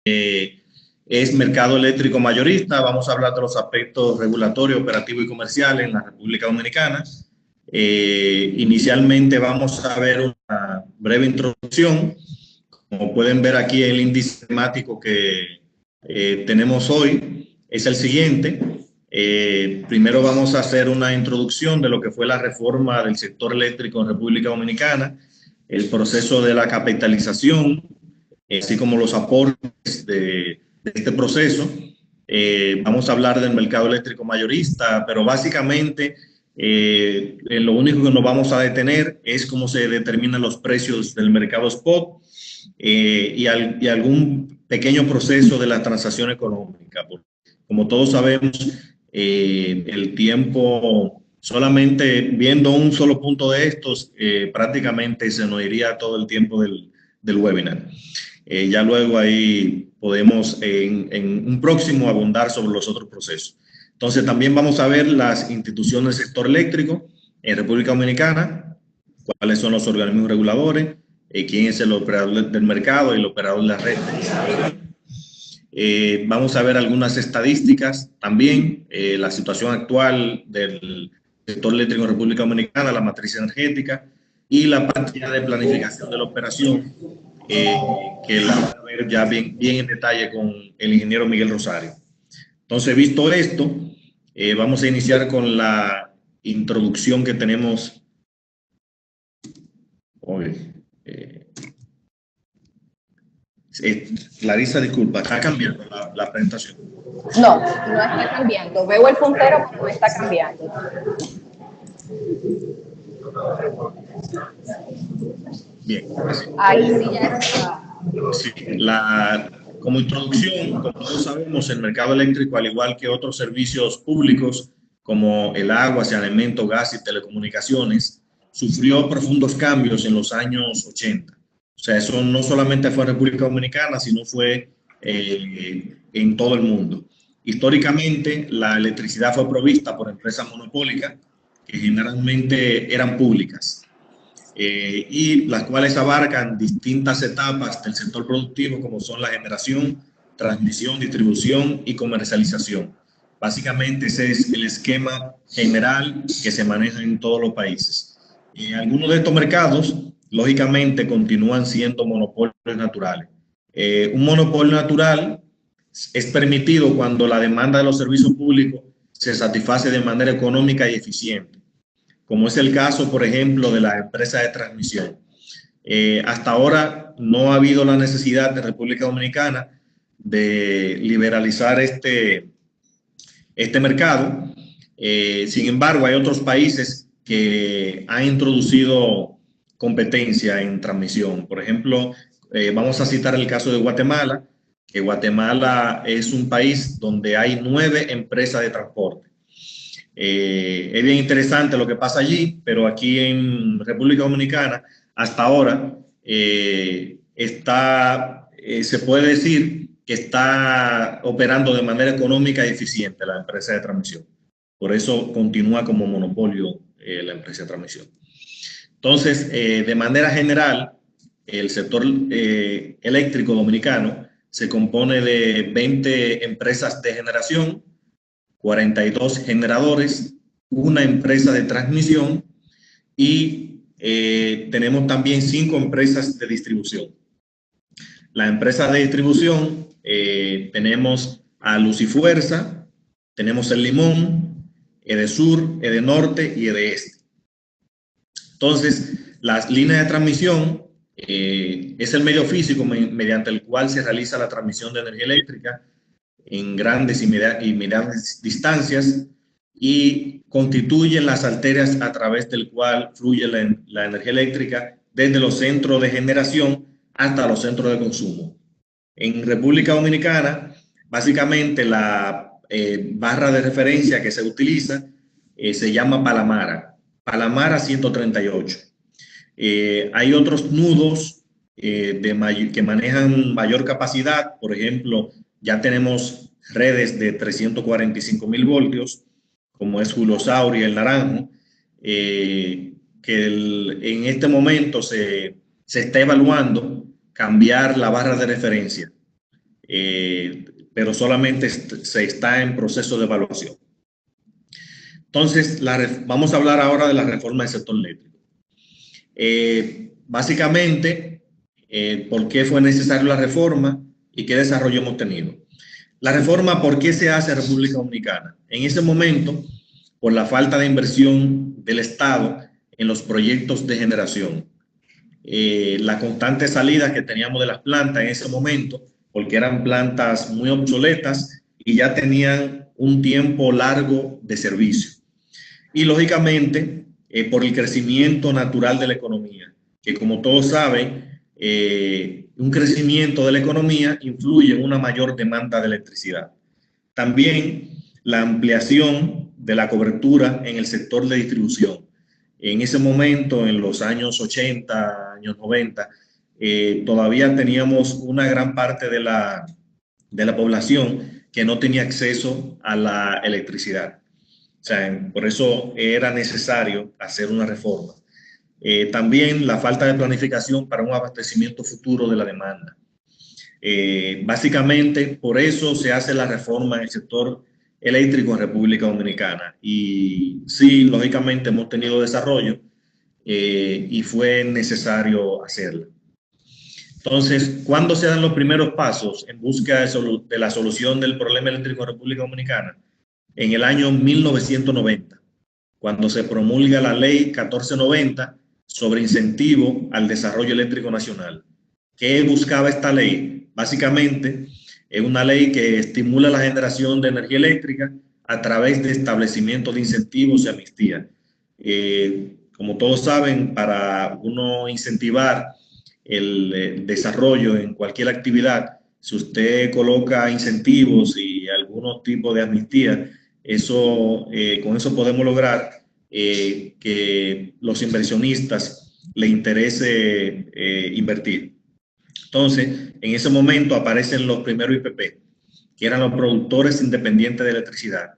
es mercado eléctrico mayorista. Vamos a hablar de los aspectos regulatorios, operativos y comerciales en la República Dominicana. Inicialmente vamos a ver una breve introducción. Como pueden ver aquí, el índice temático que tenemos hoy es el siguiente. Primero vamos a hacer una introducción de lo que fue la reforma del sector eléctrico en República Dominicana, el proceso de la capitalización, así como los aportes de este proceso. Vamos a hablar del mercado eléctrico mayorista, pero básicamente lo único que nos vamos a detener es cómo se determinan los precios del mercado spot y algún pequeño proceso de la transacción económica. Como todos sabemos, el tiempo, solamente viendo un solo punto de estos, prácticamente se nos iría todo el tiempo del webinar. Ya luego ahí podemos en un próximo abundar sobre los otros procesos. Entonces también vamos a ver las instituciones del sector eléctrico en República Dominicana, cuáles son los organismos reguladores, quién es el operador del mercado y el operador de la red. Vamos a ver algunas estadísticas también, la situación actual del sector eléctrico en República Dominicana, la matriz energética y la parte de planificación de la operación, que la van a ver ya bien en detalle con el ingeniero Miguel Rosario. Entonces, visto esto, vamos a iniciar con la introducción que tenemos hoy. Clarisa, disculpa, está cambiando la presentación. No, no está cambiando. Veo el puntero, pero no está cambiando. Bien. Ahí sí ya está. Sí, como introducción, como todos sabemos, el mercado eléctrico, al igual que otros servicios públicos como el agua, saneamiento, gas y telecomunicaciones, sufrió profundos cambios en los años 80. O sea, eso no solamente fue en República Dominicana, sino fue en todo el mundo. Históricamente, la electricidad fue provista por empresas monopólicas que generalmente eran públicas. Y las cuales abarcan distintas etapas del sector productivo, como son la generación, transmisión, distribución y comercialización. Básicamente ese es el esquema general que se maneja en todos los países. Algunos de estos mercados, lógicamente, continúan siendo monopolios naturales. Un monopolio natural es permitido cuando la demanda de los servicios públicos se satisface de manera económica y eficiente, como es el caso, por ejemplo, de la empresa de transmisión. Hasta ahora no ha habido la necesidad de República Dominicana de liberalizar este mercado. Sin embargo, hay otros países que han introducido competencia en transmisión. Por ejemplo, vamos a citar el caso de Guatemala, que Guatemala es un país donde hay 9 empresas de transporte. Es bien interesante lo que pasa allí, pero aquí en República Dominicana, hasta ahora, se puede decir que está operando de manera económica y eficiente la empresa de transmisión. Por eso continúa como monopolio la empresa de transmisión. Entonces, de manera general, el sector eléctrico dominicano se compone de 20 empresas de generación, 42 generadores, una empresa de transmisión y tenemos también 5 empresas de distribución. La empresa de distribución tenemos a Luz y Fuerza, tenemos El Limón, Edesur, Edenorte y Edeste. Entonces, las líneas de transmisión es el medio físico mediante el cual se realiza la transmisión de energía eléctrica en grandes y medianas distancias y constituyen las arterias a través del cual fluye la energía eléctrica desde los centros de generación hasta los centros de consumo. En República Dominicana, básicamente la barra de referencia que se utiliza se llama Palamara 138. Hay otros nudos que manejan mayor capacidad. Por ejemplo, ya tenemos redes de 345.000 voltios, como es Julio y el Naranjo, que en este momento se está evaluando cambiar la barra de referencia. pero solamente se está en proceso de evaluación. Entonces, vamos a hablar ahora de la reforma del sector eléctrico. Básicamente, ¿por qué fue necesaria la reforma y qué desarrollo hemos tenido? La reforma, ¿por qué se hace en República Dominicana? En ese momento, por la falta de inversión del Estado en los proyectos de generación. La constante salida que teníamos de las plantas en ese momento, porque eran plantas muy obsoletas y ya tenían un tiempo largo de servicio. Y lógicamente, por el crecimiento natural de la economía, que como todos saben, un crecimiento de la economía influye en una mayor demanda de electricidad. También la ampliación de la cobertura en el sector de distribución. En ese momento, en los años 80, años 90, todavía teníamos una gran parte de la población que no tenía acceso a la electricidad. O sea, por eso era necesario hacer una reforma. También la falta de planificación para un abastecimiento futuro de la demanda. Básicamente, por eso se hace la reforma en el sector eléctrico en República Dominicana. Y sí, lógicamente hemos tenido desarrollo y fue necesario hacerla. Entonces, ¿cuándo se dan los primeros pasos en busca de la solución del problema eléctrico en República Dominicana? En el año 1990, cuando se promulga la ley 1490 sobre incentivo al desarrollo eléctrico nacional. ¿Qué buscaba esta ley? Básicamente, es una ley que estimula la generación de energía eléctrica a través de establecimientos de incentivos y amnistía. Como todos saben, para uno incentivar el desarrollo en cualquier actividad, si usted coloca incentivos y algunos tipos de amnistía, con eso podemos lograr que los inversionistas les interese invertir. Entonces, en ese momento aparecen los primeros IPP, que eran los productores independientes de electricidad,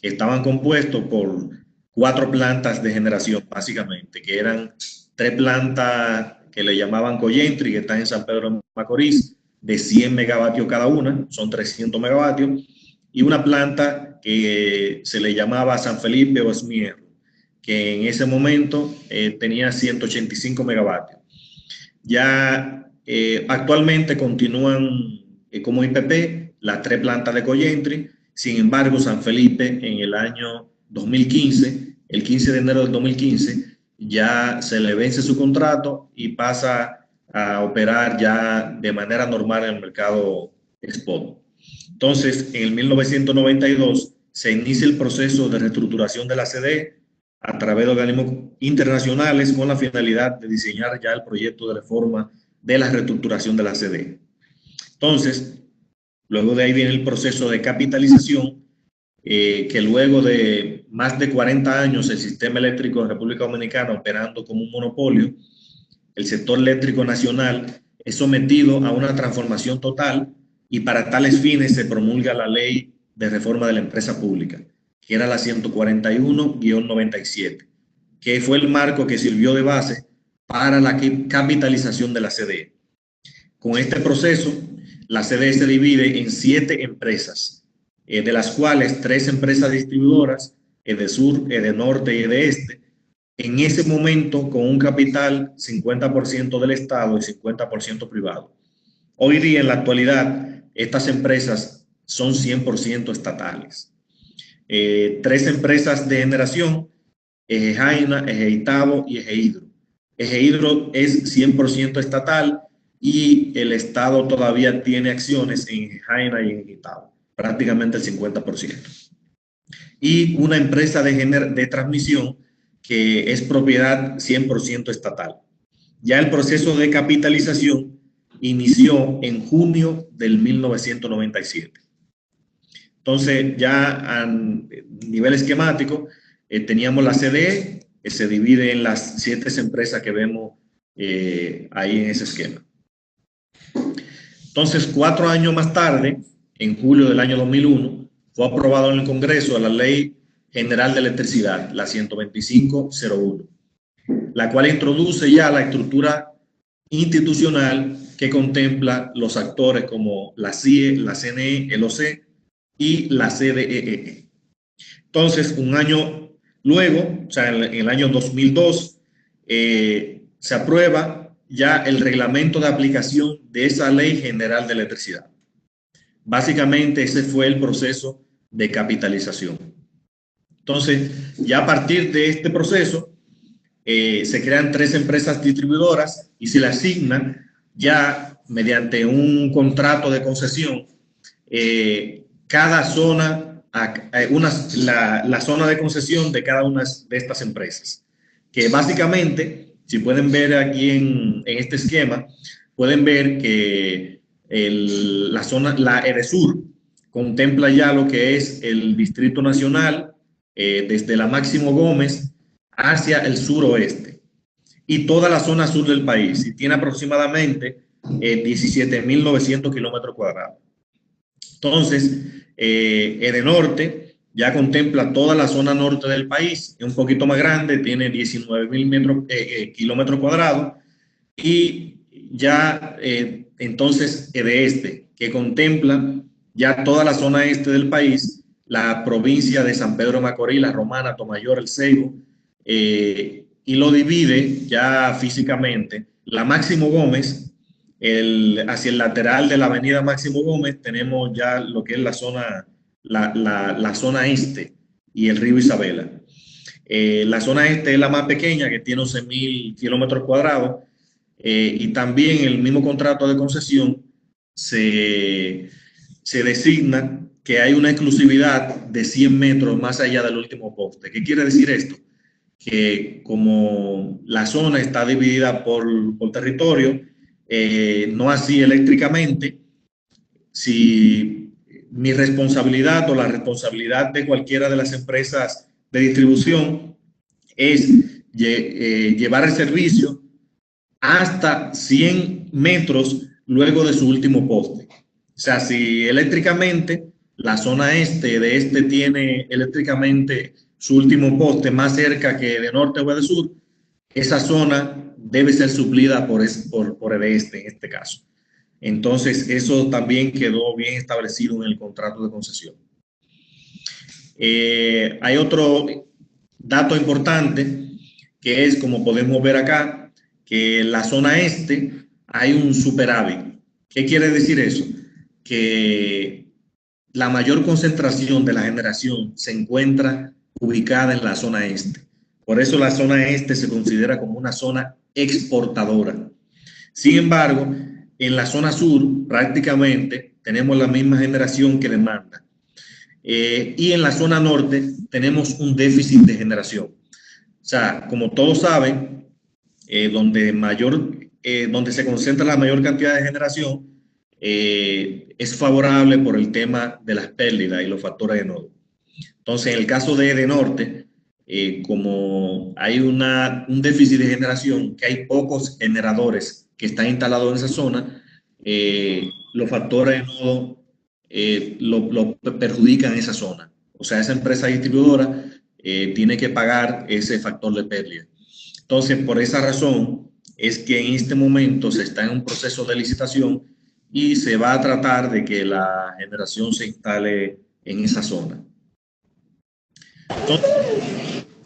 que estaban compuestos por 4 plantas de generación, básicamente, que eran 3 plantas que le llamaban Coyentri, que están en San Pedro de Macorís, de 100 megavatios cada una, son 300 megavatios, y una planta que se le llamaba San Felipe o Esmierro, que en ese momento tenía 185 megavatios. Ya actualmente continúan como IPP las 3 plantas de Coyentri. Sin embargo, San Felipe en el año 2015, el 15 de enero del 2015, ya se le vence su contrato y pasa a operar ya de manera normal en el mercado spot. Entonces, en el 1992 se inicia el proceso de reestructuración de la CDE a través de organismos internacionales con la finalidad de diseñar ya el proyecto de reforma de la reestructuración de la CDE. Entonces, luego de ahí viene el proceso de capitalización, que luego de más de 40 años el sistema eléctrico de República Dominicana operando como un monopolio, el sector eléctrico nacional es sometido a una transformación total y para tales fines se promulga la ley de reforma de la empresa pública, que era la 141-97, que fue el marco que sirvió de base para la capitalización de la CDE. Con este proceso, la CDE se divide en 7 empresas, de las cuales 3 empresas distribuidoras, EDESUR, EDENORTE y EDEESTE, en ese momento con un capital 50% del Estado y 50% privado. Hoy día, en la actualidad, estas empresas son 100% estatales. 3 empresas de generación, Eje Jaina, Eje Itabo y Eje Hidro. Eje Hidro es 100% estatal y el Estado todavía tiene acciones en Eje Jaina y en Itabo, prácticamente el 50%. Y una empresa de transmisión que es propiedad 100% estatal. Ya el proceso de capitalización inició en junio del 1997. Entonces, ya a nivel esquemático, teníamos la CDE, que se divide en las 7 empresas que vemos ahí en ese esquema. Entonces, 4 años más tarde, en julio del año 2001, fue aprobado en el Congreso la Ley General de Electricidad, la 12501, la cual introduce ya la estructura institucional que contempla los actores como la CIE, la CNE, el OC y la CDEE. Entonces, un año luego, o sea, en el año 2002, se aprueba ya el reglamento de aplicación de esa Ley General de Electricidad. Básicamente, ese fue el proceso de capitalización. Entonces, ya a partir de este proceso, se crean 3 empresas distribuidoras y se le asignan ya mediante un contrato de concesión cada zona, la zona de concesión de cada una de estas empresas. Que básicamente, si pueden ver aquí en este esquema, pueden ver que la EDESUR contempla ya lo que es el Distrito Nacional, desde la Máximo Gómez hacia el suroeste y toda la zona sur del país, y tiene aproximadamente 17.900 kilómetros cuadrados. Entonces, Edenorte ya contempla toda la zona norte del país, es un poquito más grande, tiene 19.000 kilómetros cuadrados, y ya entonces Edeeste, que contempla ya toda la zona este del país, la provincia de San Pedro de Macorís, La Romana, Tomayor, El Seibo, y lo divide ya físicamente. La Máximo Gómez, hacia el lateral de la avenida Máximo Gómez, tenemos ya lo que es la zona este y el río Isabela. La zona este es la más pequeña, que tiene 11.000 kilómetros cuadrados, y también el mismo contrato de concesión se designa que hay una exclusividad de 100 metros más allá del último poste. ¿Qué quiere decir esto? Que como la zona está dividida por territorio, no así eléctricamente, si mi responsabilidad o la responsabilidad de cualquiera de las empresas de distribución es llevar el servicio hasta 100 metros luego de su último poste. O sea, si eléctricamente la zona este de este tiene eléctricamente su último poste más cerca que de norte o de sur, esa zona debe ser suplida por el este en este caso. Entonces, eso también quedó bien establecido en el contrato de concesión. Hay otro dato importante, que es, como podemos ver acá, que en la zona este hay un superávit. ¿Qué quiere decir eso? Que la mayor concentración de la generación se encuentra ubicada en la zona este. Por eso la zona este se considera como una zona exportadora. Sin embargo, en la zona sur prácticamente tenemos la misma generación que demanda. Y en la zona norte tenemos un déficit de generación. O sea, como todos saben, donde se concentra la mayor cantidad de generación, es favorable por el tema de las pérdidas y los factores de nodo. Entonces, en el caso de Edenorte, como hay un déficit de generación, que hay pocos generadores que están instalados en esa zona, los factores de nodo lo perjudican en esa zona. O sea, esa empresa distribuidora tiene que pagar ese factor de pérdida. Entonces, por esa razón es que en este momento se está en un proceso de licitación y se va a tratar de que la generación se instale en esa zona. Entonces,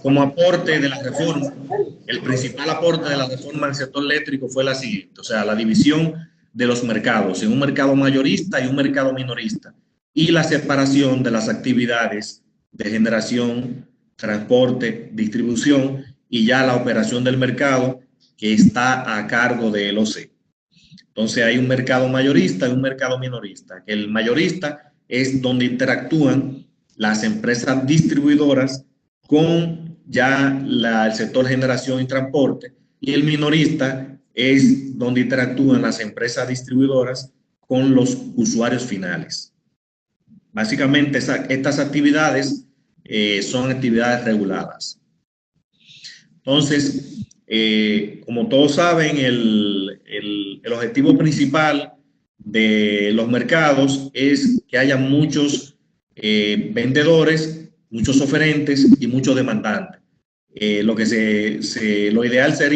como aporte de la reforma, el principal aporte de la reforma del sector eléctrico fue la siguiente: o sea, la división de los mercados en un mercado mayorista y un mercado minorista, y la separación de las actividades de generación, transporte, distribución y ya la operación del mercado, que está a cargo del OC. Entonces hay un mercado mayorista y un mercado minorista, que el mayorista es donde interactúan las empresas distribuidoras con ya el sector generación y transporte, y el minorista es donde interactúan las empresas distribuidoras con los usuarios finales. Básicamente estas actividades son actividades reguladas. Entonces, como todos saben, el objetivo principal de los mercados es que haya muchos vendedores, muchos oferentes y muchos demandantes. Lo ideal sería